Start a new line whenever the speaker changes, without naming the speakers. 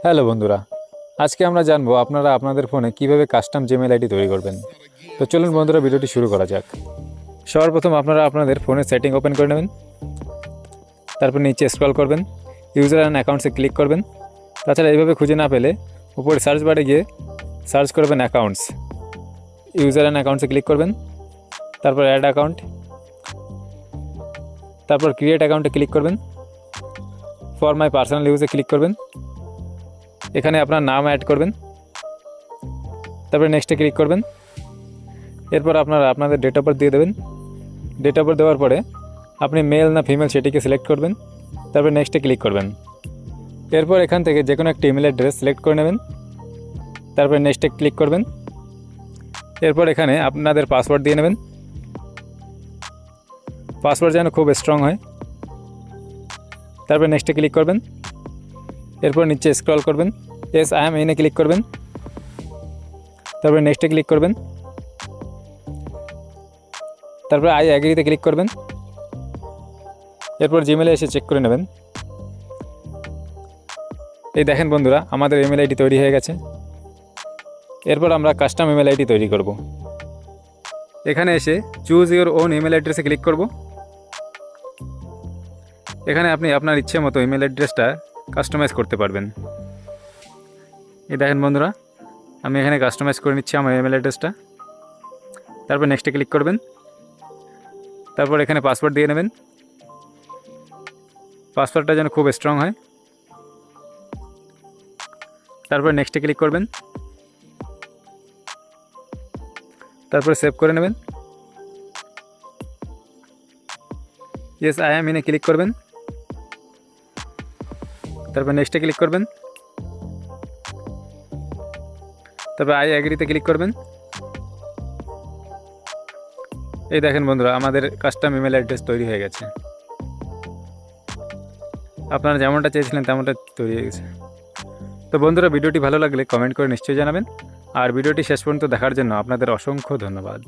Hello বন্ধুরা, আজকে আমরা জানবো আপনারা আপনাদের ফোনে কিভাবে কাস্টম জিমেইল আইডি তৈরি করবেন। তো চলুন বন্ধুরা, ভিডিওটি শুরু করা যাক। সর্বপ্রথম আপনারা আপনাদের ফোনের সেটিং ওপেন করে নেবেন। তারপর নিচে স্ক্রল করবেন, ইউজার অ্যান্ড অ্যাকাউন্টসে ক্লিক করবেন। তাছাড়া এইভাবে খুঁজে না পেলে উপরে সার্চ বারে গিয়ে সার্চ করবেন অ্যাকাউন্টস, ইউজার অ্যান্ড অ্যাকাউন্টসে ক্লিক করবেন। তারপর অ্যাড অ্যাকাউন্ট, তারপর ক্রিয়েট অ্যাকাউন্টে ক্লিক করবেন। ফর মাই পার্সোনাল ইউজে ক্লিক করবেন। এখানে আপনার নাম অ্যাড করবেন। তারপরে নেক্সটে ক্লিক করবেন। এরপর আপনারা আপনাদের ডেট অফ বার্থ দিয়ে দেবেন। ডেট অফ বার্থ দেওয়ার পরে আপনি মেল না ফিমেল সেটিকে সিলেক্ট করবেন। তারপরে নেক্সটে ক্লিক করবেন। এরপর এখান থেকে যে কোনো একটা ইমেল অ্যাড্রেস সিলেক্ট করে নেবেন। তারপরে নেক্সটে ক্লিক করবেন। এরপর এখানে আপনাদের পাসওয়ার্ড দিয়ে নেবেন। পাসওয়ার্ড যেন খুব স্ট্রং হয়। তারপরে নেক্সটে ক্লিক করবেন। এরপর নিচে স্ক্রল করবেন, এস আই এম ইনে ক্লিক করবেন। তারপরে নেক্সটে ক্লিক করবেন। তারপরে আই অ্যাগ্রিতে ক্লিক করবেন। এরপর জিমেলে এসে চেক করে নেবেন। এই দেখেন বন্ধুরা, আমাদের ইমেল আইডি তৈরি হয়ে গেছে। এরপর আমরা কাস্টম ইমেল আইডি তৈরি করব। এখানে এসে চুজ ইওর ওন ইমেল অ্যাড্রেসে ক্লিক করব। এখানে আপনি আপনার ইচ্ছে মতো ইমেল অ্যাড্রেসটা কাস্টমাইজ করতে পারবেন। এই দেখেন বন্ধুরা, আমি এখানে কাস্টমাইজ করে নিচ্ছি আমার ইমেল অ্যাড্রেসটা। তারপর নেক্সটে ক্লিক করবেন। তারপর এখানে পাসওয়ার্ড দিয়ে নেবেন। পাসওয়ার্ডটা যেন খুব স্ট্রং হয়। তারপর নেক্সটে ক্লিক করবেন। তারপরে সেভ করে নেবেন। ইয়েস আই এম ইনে ক্লিক করবেন। তারপর নেক্সটে ক্লিক করবেন। তারপর আই অ্যাগ্রিতে ক্লিক করবেন। এই দেখেন বন্ধুরা, আমাদের কাস্টম ইমেল অ্যাড্রেস তৈরি হয়ে গেছে। আপনারা যেমনটা চেয়েছিলেন তেমনটা তৈরি হয়ে গেছে। তো বন্ধুরা, ভিডিওটি ভালো লাগলে কমেন্ট করে নিশ্চয়ই জানাবেন। আর ভিডিওটি শেষ পর্যন্ত দেখার জন্য আপনাদের অসংখ্য ধন্যবাদ।